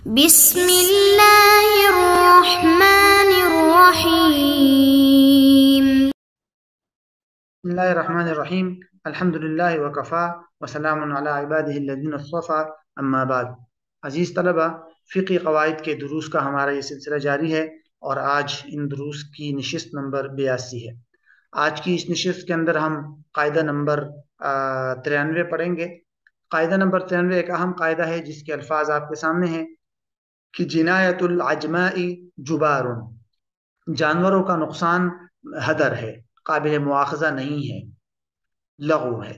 بسم اللہ الرحمن الرحیم۔ بسم اللہ الرحمن الرحیم، الحمد للہ وکفا وسلام علی عبادہ الذین اصطفیٰ، اما بعد۔ عزیز طلبہ، فقی قواعد کے دروس کا ہمارا یہ سلسلہ جاری ہے اور آج ان دروس کی نشست نمبر 82 ہے۔ آج کی اس نشست کے اندر ہم قاعدہ نمبر 93 پڑھیں گے۔ قاعدہ نمبر 93 ایک اہم قاعدہ ہے جس کے الفاظ آپ کے سامنے ہیں کہ جنایت العجماء جبار، جانوروں کا نقصان ہدر ہے، قابل مواخذہ نہیں ہے، لغو ہے۔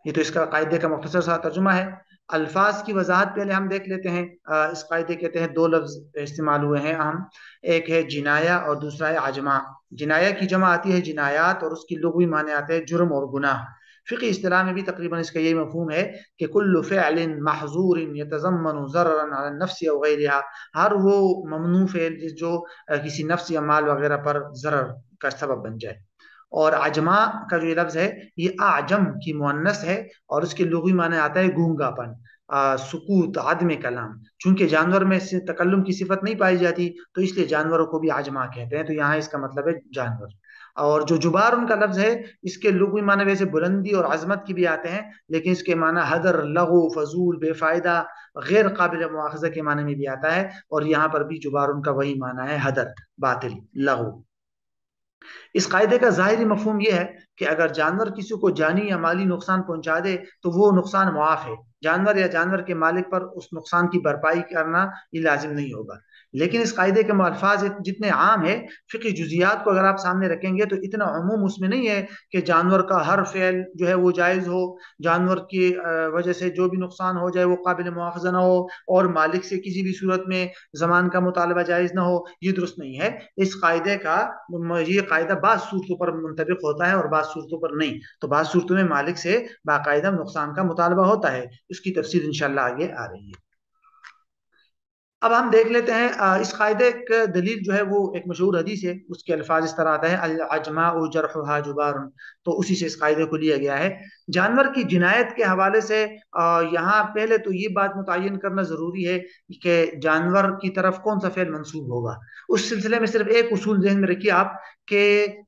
یہ تو اس کا قاعدے کا مختصر سا ترجمہ ہے۔ الفاظ کی وضاحت پہلے ہم دیکھ لیتے ہیں۔ اس قاعدے کے تحت دو لفظ استعمال ہوئے ہیں اہم، ایک ہے جنایا اور دوسرا ہے عجمہ۔ جنایا کی جمع آتی ہے جنایات اور اس کی لغوی معنی آتے ہیں جرم اور گناہ۔ فقی اصطلاح میں بھی تقریباً اس کا یہی مفہوم ہے کہ کل فعل محظور یتضمن ضررا علی النفس او غیرها، ہر وہ ممنوع فعل جو کسی نفس یا مال وغیرہ پر ضرر کا سبب بن جائے۔ اور عجمہ کا جو لفظ ہے یہ اعجم کی مؤنث ہے اور اس کے لغوی معنی آتا ہے گونگا پن، سکوت، عدم کلام۔ چونکہ جانور میں سے تکلم کی صفت نہیں پائی جاتی تو اس لیے جانوروں کو بھی عجمہ کہتے ہیں، تو یہاں اس کا مطلب ہے جانور۔ اور جو جبار ان کا لفظ ہے اس کے لغوی معنی ویسے بلندی اور عظمت کی بھی آتے ہیں، لیکن اس کے معنی حدر، لغو، فضول، بے فائدہ، غیر قابل مواخذہ کے معنی میں بھی آتا ہے، اور یہاں پر بھی جبار ان کا وہی معنی ہے، حدر، باطل، لغو۔ اس قاعدے کا ظاہری مفہوم یہ ہے کہ اگر جانور کسی کو جانی یا مالی نقصان پہنچا دے تو وہ نقصان معاف ہے، جانور یا جانور کے مالک پر اس نقصان کی بھرپائی کرنا یہ لازم نہیں ہوگا۔ لیکن اس قاعدے کے الفاظ جتنے عام ہے، فقی جزیات کو اگر آپ سامنے رکھیں گے تو اتنا عموم اس میں نہیں ہے کہ جانور کا ہر فعل جو ہے وہ جائز ہو، جانور کی وجہ سے جو بھی نقصان ہو جائے وہ قابل مواخذہ نہ ہو، اور مالک سے کسی بھی صورت میں ضمان کا مطالبہ جائز نہ ہو۔ یہ درست نہیں ہے۔ اس قاعدے کا یہ قاعدہ بعض صورتوں پر منطبق ہوتا ہے اور بعض صورتوں پر نہیں۔ تو بعض صورتوں میں مالک سے باقاعدہ نقصان کا مطالبہ ہوتا ہے، اس کی تفصیل انشاءاللہ آگے آ رہی ہے۔ اب ہم دیکھ لیتے ہیں اس قاعدے کا دلیل جو ہے وہ ایک مشہور حدیث ہے، اس کے الفاظ اس طرح آتا ہے العجماء جرحها جبار، تو اسی سے اس قاعدے کو لیا گیا ہے۔ جانور کی جنایت کے حوالے سے یہاں پہلے تو یہ بات متعین کرنا ضروری ہے کہ جانور کی طرف کون سا فعل منسوب ہوگا۔ اس سلسلے میں صرف ایک اصول ذہن میں رکھیے آپ کہ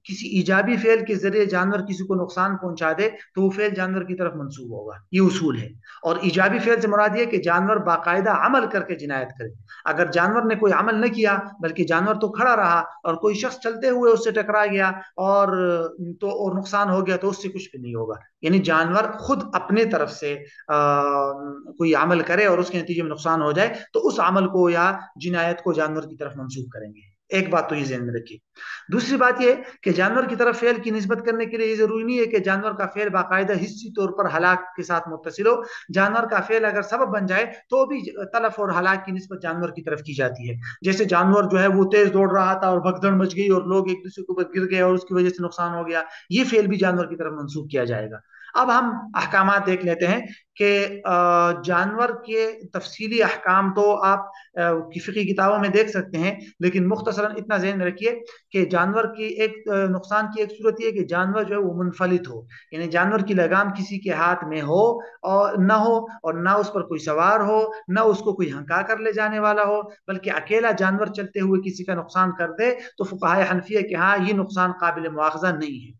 کسی ایجابی فعل کے ذریعے جانور کسی کو نقصان پہنچا دے تو وہ فعل جانور کی طرف منسوب ہوگا، یہ اصول ہے۔ اور ایجابی فعل سے مراد یہ کہ جانور باقاعدہ عمل کر کے جنایت کرے۔ اگر جانور نے کوئی عمل نہ کیا بلکہ جانور تو کھڑا رہا اور کوئی شخص چلتے ہوئے اس سے ٹکرا گیا اور نقصان ہو گیا تو اس سے کچھ بھی نہیں ہوگا۔ یعنی جانور خود اپنے طرف سے کوئی عمل کرے اور اس کے نتیجے میں نقصان ہو جائے تو اس عمل کو یا جنایت کو جانور کی طرف منسوب کریں گے۔ ایک بات تو یہ ذہن میں رکھیے۔ دوسری بات یہ کہ جانور کی طرف فعل کی نسبت کرنے کے لیے یہ ضروری نہیں ہے کہ جانور کا فعل باقاعدہ حصی طور پر ہلاک کے ساتھ متصل ہو۔ جانور کا فعل اگر سبب بن جائے تو بھی تلف اور ہلاک کی نسبت جانور کی طرف کی جاتی ہے۔ جیسے جانور جو ہے وہ تیز دوڑ رہا تھا اور بھگدڑ مچ گئی اور لوگ ایک دوسرے کے اوپر گر گئے اور اس کی وجہ سے نقصان ہو گیا، یہ فعل بھی جانور کی طرف منسوب کیا جائے گا۔ اب ہم احکامات دیکھ لیتے ہیں کہ جانور کے تفصیلی احکام تو آپ فقہی کتابوں میں دیکھ سکتے ہیں، لیکن مختصراً اتنا ذہن میں رکھیے کہ جانور کی ایک نقصان کی ایک صورت یہ ہے کہ جانور جو ہے وہ منفلت ہو، یعنی جانور کی لگام کسی کے ہاتھ میں ہو اور نہ ہو، اور نہ اس پر کوئی سوار ہو، نہ اس کو کوئی ہنکا کر لے جانے والا ہو، بلکہ اکیلا جانور چلتے ہوئے کسی کا نقصان کر دے تو فقہائے حنفیہ کہ ہاں یہ نقصان قابل مواخذہ نہیں ہے۔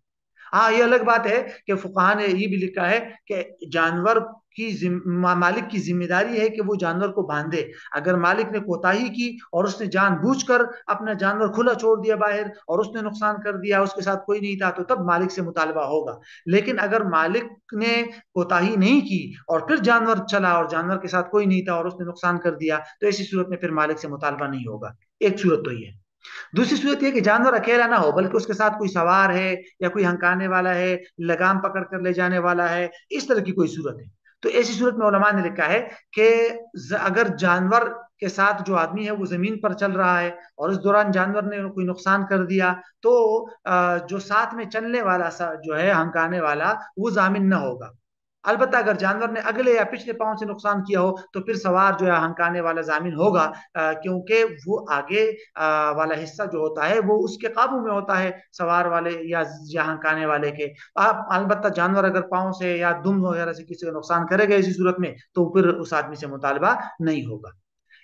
ہاں یہ الگ بات ہے کہ فقہاء نے یہ بھی لکھا ہے کہ جانور کی مالک کی ذمہ داری ہے کہ وہ جانور کو باندھے۔ اگر مالک نے کوتاہی کی اور اس نے جان بوجھ کر اپنا جانور کھلا چھوڑ دیا باہر اور اس نے نقصان کر دیا، اس کے ساتھ کوئی نہیں تھا، تو تب مالک سے مطالبہ ہوگا۔ لیکن اگر مالک نے کوتاہی نہیں کی اور پھر جانور چلا اور جانور کے ساتھ کوئی نہیں تھا اور اس نے نقصان کر دیا تو ایسی صورت میں پھر مالک سے مطالبہ نہیں ہوگا۔ ایک صورت تو یہ ہے۔ دوسری صورت یہ کہ جانور اکیلا نہ ہو بلکہ اس کے ساتھ کوئی سوار ہے یا کوئی ہنکانے والا ہے، لگام پکڑ کر لے جانے والا ہے، اس طرح کی کوئی صورت ہے۔ تو ایسی صورت میں علماء نے لکھا ہے کہ اگر جانور کے ساتھ جو آدمی ہے وہ زمین پر چل رہا ہے اور اس دوران جانور نے کوئی نقصان کر دیا تو جو ساتھ میں چلنے والا جو ہے ہنکانے والا وہ ضامن نہ ہوگا۔ البتہ اگر جانور نے اگلے یا پچھلے پاؤں سے نقصان کیا ہو تو پھر سوار جو ہے ہنکانے والا ضامن ہوگا، کیونکہ وہ آگے والا حصہ جو ہوتا ہے وہ اس کے قابو میں ہوتا ہے، سوار والے یا ہنکانے والے کے۔ البتہ جانور اگر پاؤں سے یا دم وغیرہ سے کسی کا نقصان کرے گا اسی صورت میں تو پھر اس آدمی سے مطالبہ نہیں ہوگا۔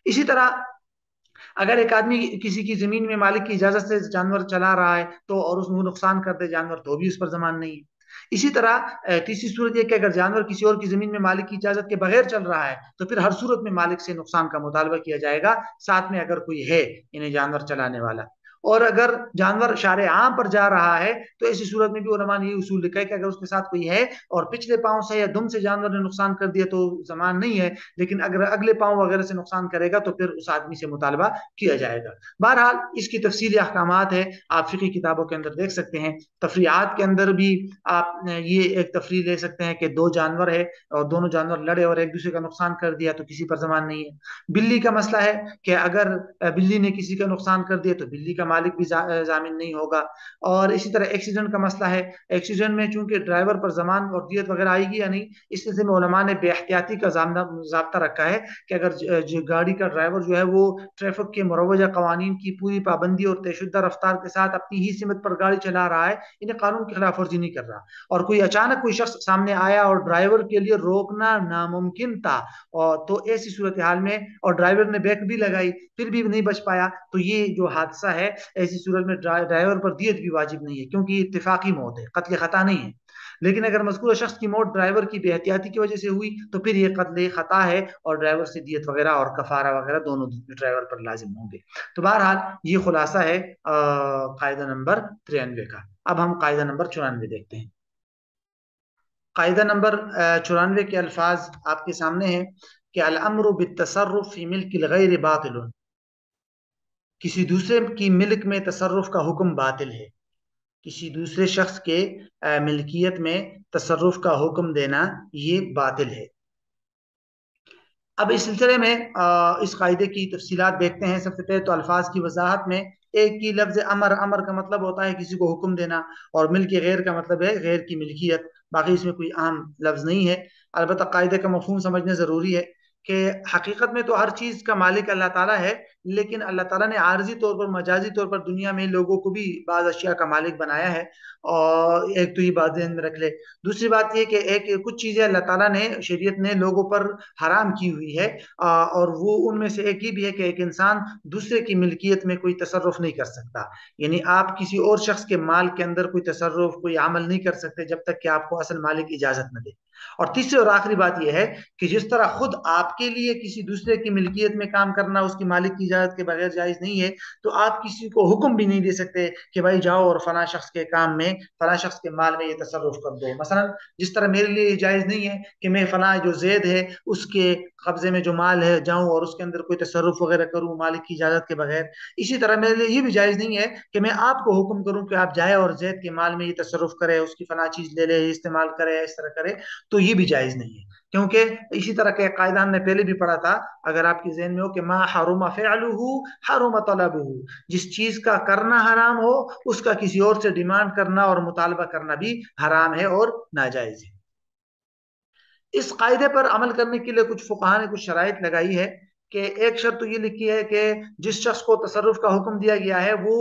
اسی طرح اگر ایک آدمی کسی کی زمین میں مالک کی اجازت سے جانور چلا رہا ہے تو اور اس میں نقصان کر دے جانور تو بھی اس پر ضمان نہیں ہے۔ اسی طرح تیسری صورت یہ کہ اگر جانور کسی اور کی زمین میں مالک کی اجازت کے بغیر چل رہا ہے تو پھر ہر صورت میں مالک سے نقصان کا مطالبہ کیا جائے گا، ساتھ میں اگر کوئی ہے انہیں جانور چلانے والا۔ اور اگر جانور شارع عام پر جا رہا ہے تو ایسی صورت میں بھی علماء نے یہ اصول لکھا ہے کہ اگر اس کے ساتھ کوئی ہے اور پچھلے پاؤں سے یا دم سے جانور نے نقصان کر دیا تو ضمان نہیں ہے، لیکن اگر اگلے پاؤں وغیرہ سے نقصان کرے گا تو پھر اس آدمی سے مطالبہ کیا جائے گا۔ بہرحال اس کی تفصیلی احکامات ہے، آپ فقہی کتابوں کے اندر دیکھ سکتے ہیں۔ تفریحات کے اندر بھی آپ یہ ایک تفریح لے سکتے ہیں کہ دو جانور ہے اور دونوں جانور لڑے اور ایک دوسرے کا نقصان کر دیا تو کسی پر ضمان نہیں ہے۔ بلی کا مسئلہ ہے کہ اگر بلی نے کسی کا نقصان کر دیا تو بلی کا مالک بھی ضامن نہیں ہوگا۔ اور اسی طرح ایکسیڈنٹ کا مسئلہ ہے، ایکسیڈنٹ میں چونکہ ڈرائیور پر ضمان اور دیت وغیرہ آئے گی یا نہیں، اس سلسلے میں علماء نے بے احتیاطی کا ضابطہ رکھا ہے کہ اگر گاڑی کا ڈرائیور جو ہے وہ ٹریفک کے مروجہ قوانین کی پوری پابندی اور طے شدہ رفتار کے ساتھ اپنی ہی سمت پر گاڑی چلا رہا ہے، انہیں قانون کی خلاف ورزی نہیں کر رہا، اور کوئی اچانک کوئی شخص سامنے آیا اور ڈرائیور کے لیے روکنا ناممکن تھا، اور تو ایسی صورتحال میں اور ڈرائیور نے بریک بھی لگائی پھر بھی نہیں بچ پایا تو یہ جو حادثہ ہے ایسی صورت میں ڈرائیور پر دیت بھی واجب نہیں ہے، کیونکہ یہ اتفاقی موت ہے، قتل خطا نہیں ہے۔ لیکن اگر مذکورہ شخص کی موت ڈرائیور کی بے احتیاطی کی وجہ سے ہوئی تو پھر یہ قتل خطا ہے اور ڈرائیور سے دیت وغیرہ اور کفارہ وغیرہ دونوں ڈرائیور پر لازم ہوں گے۔ تو بہرحال یہ خلاصہ ہے قاعدہ نمبر 93 کا۔ اب ہم قاعدہ نمبر 94 دیکھتے ہیں۔ قاعدہ نمبر 94 کے الفاظ آپ کے سامنے ہیں کہ الامر بالتصرف فی ملک الغیر باطل، کسی دوسرے کی ملک میں تصرف کا حکم باطل ہے، کسی دوسرے شخص کے ملکیت میں تصرف کا حکم دینا یہ باطل ہے۔ اب اس سلسلے میں اس قاعدے کی تفصیلات دیکھتے ہیں۔ سب سے پہلے تو الفاظ کی وضاحت میں ایک کی لفظ امر، امر کا مطلب ہوتا ہے کسی کو حکم دینا، اور ملک غیر کا مطلب ہے غیر کی ملکیت، باقی اس میں کوئی عام لفظ نہیں ہے۔ البتہ قاعدے کا مفہوم سمجھنا ضروری ہے کہ حقیقت میں تو ہر چیز کا مالک اللہ تعالیٰ ہے، لیکن اللہ تعالیٰ نے عارضی طور پر مجازی طور پر دنیا میں لوگوں کو بھی بعض اشیاء کا مالک بنایا ہے، اور ایک تو یہ بات ذہن میں رکھ لے۔ دوسری بات یہ کہ کچھ چیزیں اللہ تعالیٰ نے شریعت نے لوگوں پر حرام کی ہوئی ہے، اور وہ ان میں سے ایک یہ بھی ہے کہ ایک انسان دوسرے کی ملکیت میں کوئی تصرف نہیں کر سکتا، یعنی آپ کسی اور شخص کے مال کے اندر کوئی تصرف کوئی عمل نہیں کر سکتے جب تک کہ آپ کو اصل مالک اجازت نہ دے۔ اور تیسری اور آخری بات یہ ہے کہ جس طرح خود آپ کے لیے کسی دوسرے کی ملکیت میں کام کرنا اس کی مالک کی اجازت کے بغیر جائز نہیں ہے، تو آپ کسی کو حکم بھی نہیں دے سکتے کہ بھائی جاؤ اور فلاں شخص کے کام میں فلاں شخص کے مال میں یہ تصرف کر دو۔ مثلا جس طرح میرے لیے یہ جائز نہیں ہے کہ میں فلاں جو زید ہے اس کے قبضے میں جو مال ہے جاؤں اور اس کے اندر کوئی تصرف وغیرہ کروں مالک کی اجازت کے بغیر، اسی طرح میرے لیے یہ بھی جائز نہیں ہے کہ میں آپ کو حکم کروں کہ آپ جائے اور زید کے مال میں یہ تصرف کرے، اس کی فلاں چیز لے لے، استعمال کرے، اس طرح کرے، تو یہ بھی جائز نہیں ہے۔ کیونکہ اسی طرح کے قاعدہ ہم نے پہلے بھی پڑھا تھا، اگر آپ کی ذہن میں ہو کہ ما حرم فعلہ حرم طلبہ، جس چیز کا کرنا حرام ہو اس کا کسی اور سے ڈیمانڈ کرنا اور مطالبہ کرنا بھی حرام ہے اور ناجائز ہے۔ اس قاعدے پر عمل کرنے کے لیے کچھ فقہاء نے کچھ شرائط لگائی ہے کہ ایک شرط تو یہ لکھی ہے کہ جس شخص کو تصرف کا حکم دیا گیا ہے وہ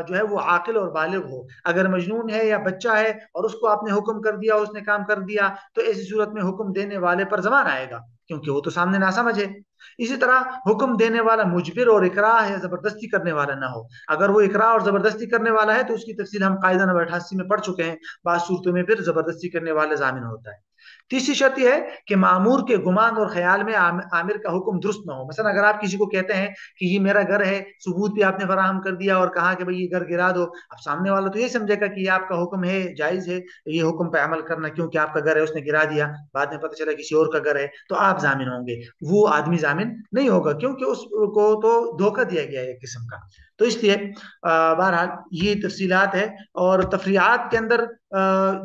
جو ہے وہ عاقل اور بالغ ہو۔ اگر مجنون ہے یا بچہ ہے اور اس کو آپ نے حکم کر دیا، اس نے کام کر دیا، تو ایسی صورت میں حکم دینے والے پر ضمان آئے گا کیونکہ وہ تو سامنے ناسمجھ ہے۔ اسی طرح حکم دینے والا مجبر اور اکراہ یا زبردستی کرنے والا نہ ہو۔ اگر وہ اکراہ اور زبردستی کرنے والا ہے تو اس کی تفصیل ہم قاعدہ نمبر 88 میں پڑھ چکے ہیں، بعض صورتوں میں پھر زبردستی کرنے والا ضامن ہوتا ہے۔ تیسری شرط یہ ہے کہ مامور کے گمان اور خیال میں عامر کا حکم درست نہ ہو۔ مثلا اگر آپ کسی کو کہتے ہیں کہ یہ میرا گھر ہے، ثبوت بھی آپ نے فراہم کر دیا اور کہا کہ بھئی یہ گھر گرا دو، اب سامنے والا تو یہ سمجھے گا کہ یہ آپ کا حکم ہے، جائز ہے یہ حکم پہ عمل کرنا کیونکہ آپ کا گھر ہے، اس نے گرا دیا، بعد میں پتہ چلا کسی اور کا گھر ہے، تو آپ ضامن ہوں گے، وہ آدمی ضامن نہیں ہوگا کیونکہ اس کو تو دھوکہ دیا گیا ہے ایک قسم کا۔ تو اس لیے بہرحال یہ تفصیلات ہے۔ اور تفریحات کے اندر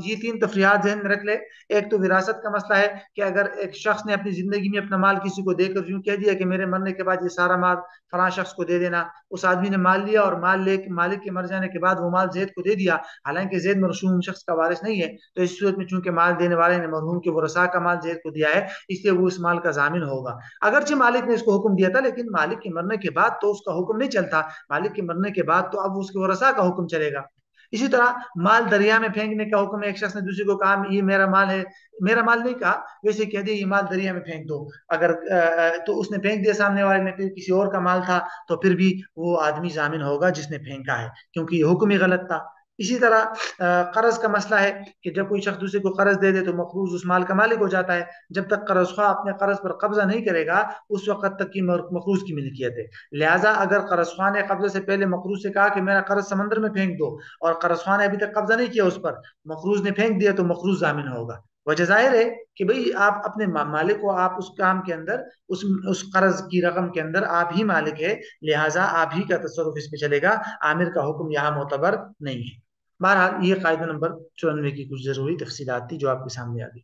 یہ تین تفریحات ذہن میں رکھ لے۔ ایک تو وراثت کا مسئلہ ہے کہ اگر ایک شخص نے اپنی زندگی میں اپنا مال کسی کو دے کر یوں کہہ دیا کہ میرے مرنے کے بعد یہ سارا مال فلاں شخص کو دے دینا، اس آدمی نے مال لیا اور مالک کے مر جانے کے بعد وہ مال زید کو دے دیا، حالانکہ زید مرحوم شخص کا وارث نہیں ہے، تو اس صورت میں چونکہ مال دینے والے نے مرحوم کے ورثاء کا مال زید کو دیا ہے، اس لیے وہ اس مال کا ضامن ہوگا۔ اگرچہ مالک نے اس کو حکم دیا تھا لیکن مالک کے مرنے کے بعد تو اس کا حکم نہیں چلتا، مالک کے مرنے کے بعد تو اب اس کے ورثاء کا حکم چلے گا۔ اسی طرح مال دریا میں پھینکنے کا حکم ہے. ایک شخص نے دوسرے کو کہا یہ میرا مال ہے، میرا مال نہیں کہا، ویسے کہہ دیا یہ مال دریا میں پھینک دو، اگر تو اس نے پھینک دیا سامنے والے نے، پھر کسی اور کا مال تھا تو پھر بھی وہ آدمی ضامن ہوگا جس نے پھینکا ہے، کیونکہ یہ حکم ہی غلط تھا. اسی طرح قرض کا مسئلہ ہے کہ جب کوئی شخص دوسرے کو قرض دے دے تو مقروض اس مال کا مالک ہو جاتا ہے. جب تک قرض خواہ اپنے قرض پر قبضہ نہیں کرے گا اس وقت تک کی مقروض کی ملکیت ہے. لہٰذا اگر قرض خواہ نے قبضے سے پہلے مقروض سے کہا کہ میرا قرض سمندر میں پھینک دو، اور قرض خواہ نے ابھی تک قبضہ نہیں کیا اس پر، مقروض نے پھینک دیا، تو مقروض ضامن ہوگا. وجہ ظاہر ہے کہ بھئی آپ اپنے مالک کو، آپ اس کام کے اندر، اس قرض کی رقم کے اندر آپ ہی مالک ہے، لہٰذا آپ ہی کا تصرف اس پہ چلے گا، عامر کا حکم یہاں معتبر نہیں ہے. بہرحال یہ قاعدہ نمبر 94 کی کچھ ضروری تفصیلات تھی جو آپ کے سامنے آ گئی.